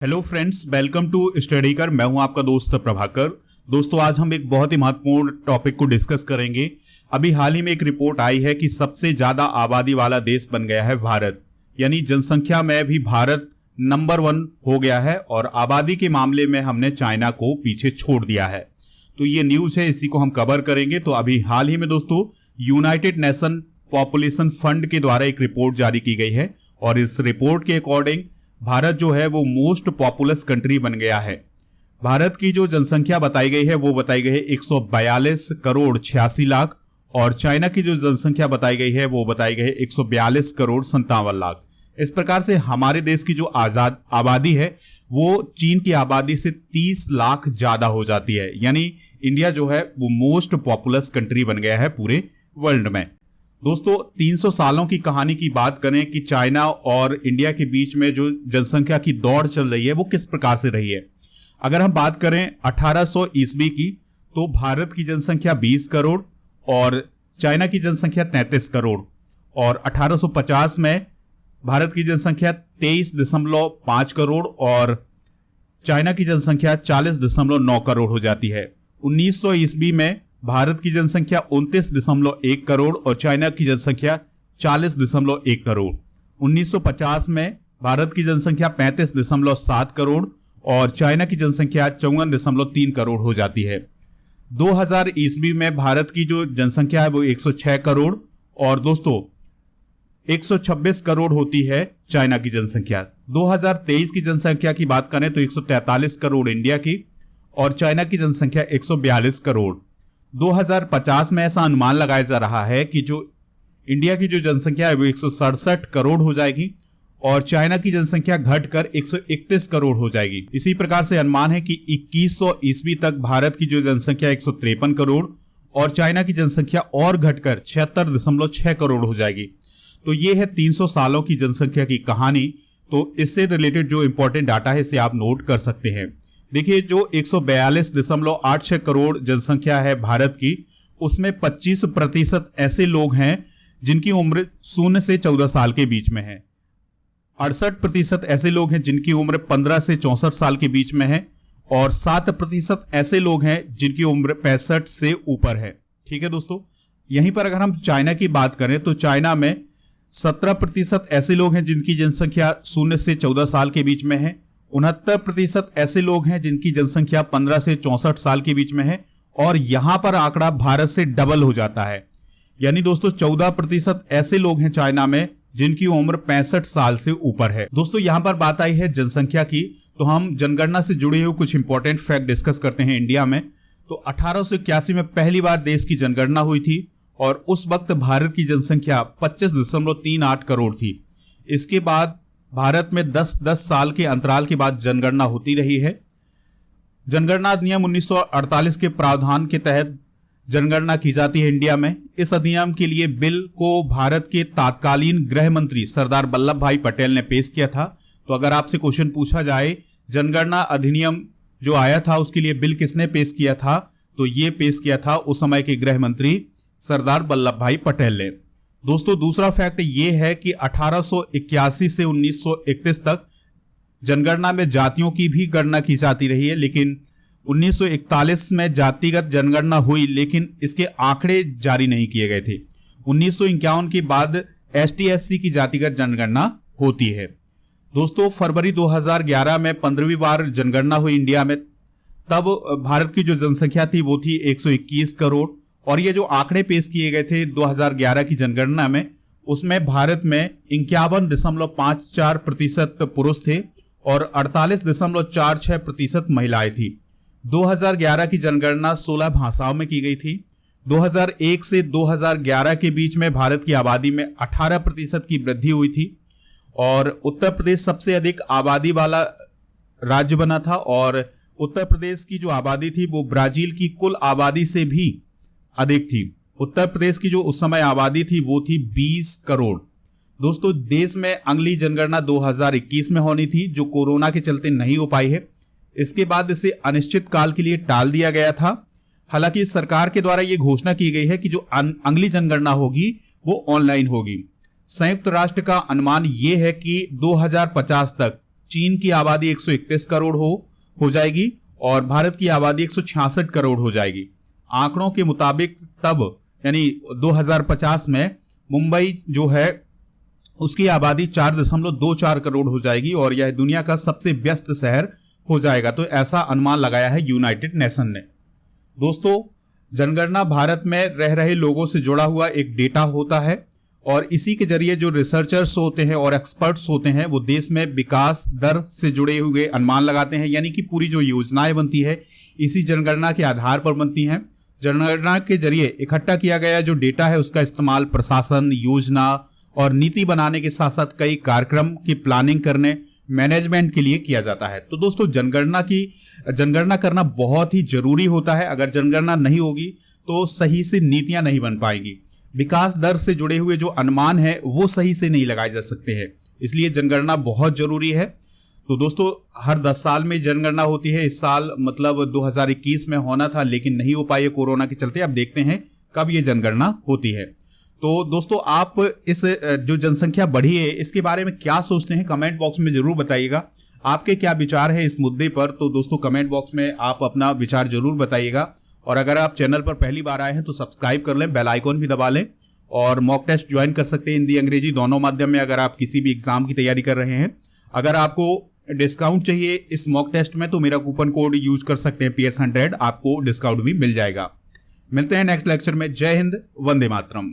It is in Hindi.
Hello friends, welcome to study कर। मैं हूं आपका दोस्त प्रभाकर। दोस्तों, आज हम एक बहुत ही महत्वपूर्ण टॉपिक को डिस्कस करेंगे। अभी हाल ही में एक रिपोर्ट आई है कि सबसे ज्यादा आबादी वाला देश बन गया है भारत, यानी जनसंख्या में भी भारत नंबर 1 हो गया है और आबादी के मामले में हमने चाइना को पीछे छोड़ दिया है। तो ये न्यूज है, इसी को हम कवर करेंगे। तो अभी हाल ही में दोस्तों यूनाइटेड नेशन पॉपुलेशन फंड के द्वारा एक रिपोर्ट जारी की गई है और इस रिपोर्ट के अकॉर्डिंग भारत जो है वो मोस्ट पॉपुलस कंट्री बन गया है। भारत की जो जनसंख्या बताई गई है वो बताई गई है 142 करोड़ 86 लाख और चाइना की जो जनसंख्या बताई गई है वो बताई गई है 142 करोड़ 57 लाख। इस प्रकार से हमारे देश की जो आजाद आबादी है वो चीन की आबादी से 30 लाख ज्यादा हो जाती है, यानी इंडिया जो है वो मोस्ट पॉपुलस कंट्री बन गया है पूरे वर्ल्ड में। दोस्तों, 300 सालों की कहानी की बात करें कि चाइना और इंडिया के बीच में जो जनसंख्या की दौड़ चल रही है वो किस प्रकार से रही है। अगर हम बात करें 1800 ईस्वी की तो भारत की जनसंख्या 20 करोड़ और चाइना की जनसंख्या 33 करोड़ और 1850 में भारत की जनसंख्या 23.5 करोड़ और चाइना की जनसंख्या 40.9 करोड़ हो जाती है। 1900 ईस्वी में भारत की जनसंख्या 29.1 करोड़ और चाइना की जनसंख्या 40.1 करोड़। 1950 में भारत की जनसंख्या 35.7 करोड़ और चाइना की जनसंख्या 54.3 करोड़ हो जाती है। 2000 ईस्वी में भारत की जो जनसंख्या है वो 106 करोड़ और दोस्तों 126 करोड़ होती है चाइना की जनसंख्या। 2023 की जनसंख्या की बात करें तो 143 करोड़ इंडिया की और चाइना की जनसंख्या 142 करोड़। 2050 में ऐसा अनुमान लगाया जा रहा है कि जो इंडिया की जो जनसंख्या है वो 167 करोड़ हो जाएगी और चाइना की जनसंख्या घटकर 131 करोड़ हो जाएगी। इसी प्रकार से अनुमान है कि 2100 ईस्वी तक भारत की जो जनसंख्या 153 करोड़ और चाइना की जनसंख्या और घटकर 76.6 करोड़ हो जाएगी। तो ये है 300 सालों की जनसंख्या की कहानी। तो इससे रिलेटेड जो इंपॉर्टेंट डाटा है इसे आप नोट कर सकते हैं। देखिए, जो 142.86 करोड़ जनसंख्या है भारत की, उसमें 25% ऐसे लोग हैं जिनकी उम्र 0 से 14 साल के बीच में है। 68% ऐसे लोग हैं जिनकी उम्र 15 से 64 साल के बीच में है और 7% ऐसे लोग हैं जिनकी उम्र 65 से ऊपर है। ठीक है दोस्तों, यहीं पर अगर हम चाइना की बात करें तो चाइना में 17% ऐसे लोग हैं जिनकी जनसंख्या 0 से 14 साल के बीच में है। 69% ऐसे लोग हैं जिनकी जनसंख्या 15 से 64 साल के बीच में है और यहां पर आंकड़ा भारत से डबल हो जाता है, यानी दोस्तों 14% ऐसे लोग हैं चाइना में जिनकी उम्र 65 साल से ऊपर है। दोस्तों, यहां पर बात आई है जनसंख्या की, तो हम जनगणना से जुड़े हुए कुछ इंपॉर्टेंट फैक्ट डिस्कस करते हैं। इंडिया में तो 1881 में पहली बार देश की जनगणना हुई थी और उस वक्त भारत की जनसंख्या 25.38 करोड़ थी। इसके बाद भारत में 10 साल के अंतराल के बाद जनगणना होती रही है। जनगणना अधिनियम 1948 के प्रावधान के तहत जनगणना की जाती है इंडिया में। इस अधिनियम के लिए बिल को भारत के तत्कालीन गृह मंत्री सरदार वल्लभ भाई पटेल ने पेश किया था। तो अगर आपसे क्वेश्चन पूछा जाए जनगणना अधिनियम जो आया था उसके लिए बिल किसने पेश किया था, तो ये पेश किया था उस समय के गृह मंत्री सरदार वल्लभ भाई पटेल ने। दोस्तों, दूसरा फैक्ट ये है कि 1881 से 1931 तक जनगणना में जातियों की भी गणना की जाती रही है, लेकिन 1941 में जातिगत जनगणना हुई लेकिन इसके आंकड़े जारी नहीं किए गए थे। 1951 के बाद ST/SC की जातिगत जनगणना होती है। दोस्तों, फरवरी 2011 में 15वीं बार जनगणना हुई इंडिया में। तब भारत की जो जनसंख्या थी वो थी 121 करोड़ और ये जो आंकड़े पेश किए गए थे 2011 की जनगणना में, उसमें भारत में 51.54% पुरुष थे और 48.46% महिलाएं थी। 2011 की जनगणना 16 भाषाओं में की गई थी। 2001 से 2011 के बीच में भारत की आबादी में 18% की वृद्धि हुई थी और उत्तर प्रदेश सबसे अधिक आबादी वाला राज्य बना था और उत्तर प्रदेश की जो आबादी थी वो ब्राजील की कुल आबादी से भी अधिक थी। उत्तर प्रदेश की जो उस समय आबादी थी वो थी 20 करोड़। दोस्तों, देश में अगली जनगणना 2021 में होनी थी जो कोरोना के चलते नहीं हो पाई है। इसके बाद इसे अनिश्चित काल के लिए टाल दिया गया था। हालांकि सरकार के द्वारा यह घोषणा की गई है कि जो अगली जनगणना होगी वो ऑनलाइन होगी। संयुक्त राष्ट्र का अनुमान यह है कि 2050 तक चीन की आबादी 131 करोड़ हो जाएगी और भारत की आबादी 166 करोड़ हो जाएगी। आंकड़ों के मुताबिक तब यानी 2050 में मुंबई जो है उसकी आबादी 4.24 करोड़ हो जाएगी और यह दुनिया का सबसे व्यस्त शहर हो जाएगा। तो ऐसा अनुमान लगाया है यूनाइटेड नेशन ने। दोस्तों, जनगणना भारत में रह रहे लोगों से जुड़ा हुआ एक डेटा होता है और इसी के जरिए जो रिसर्चर्स होते हैं और एक्सपर्ट्स होते हैं वो देश में विकास दर से जुड़े हुए अनुमान लगाते हैं। यानी कि पूरी जो योजनाएं बनती है इसी जनगणना के आधार पर बनती हैं। जनगणना के जरिए इकट्ठा किया गया जो डेटा है उसका इस्तेमाल प्रशासन, योजना और नीति बनाने के साथ साथ कई कार्यक्रम की प्लानिंग करने, मैनेजमेंट के लिए किया जाता है। तो दोस्तों, जनगणना करना बहुत ही जरूरी होता है। अगर जनगणना नहीं होगी तो सही से नीतियां नहीं बन पाएंगी। विकास दर से जुड़े हुए जो अनुमान है वो सही से नहीं लगाए जा सकते हैं, इसलिए जनगणना बहुत जरूरी है। तो दोस्तों, हर 10 साल में जनगणना होती है। इस साल मतलब 2021 में होना था लेकिन नहीं हो पाई है कोरोना के चलते। अब देखते हैं कब ये जनगणना होती है। तो दोस्तों, आप इस जो जनसंख्या बढ़ी है इसके बारे में क्या सोचते हैं कमेंट बॉक्स में जरूर बताइएगा। आपके क्या विचार है इस मुद्दे पर, तो दोस्तों कमेंट बॉक्स में आप अपना विचार जरूर बताइएगा। और अगर आप चैनल पर पहली बार आए हैं तो सब्सक्राइब कर लें, बेल आइकॉन भी दबा लें और मॉक टेस्ट ज्वाइन कर सकते हैं हिंदी अंग्रेजी दोनों माध्यम में अगर आप किसी भी एग्जाम की तैयारी कर रहे हैं। अगर आपको डिस्काउंट चाहिए इस मॉक टेस्ट में तो मेरा कूपन कोड यूज कर सकते हैं PS100, आपको डिस्काउंट भी मिल जाएगा। मिलते हैं नेक्स्ट लेक्चर में। जय हिंद, वंदे मातरम।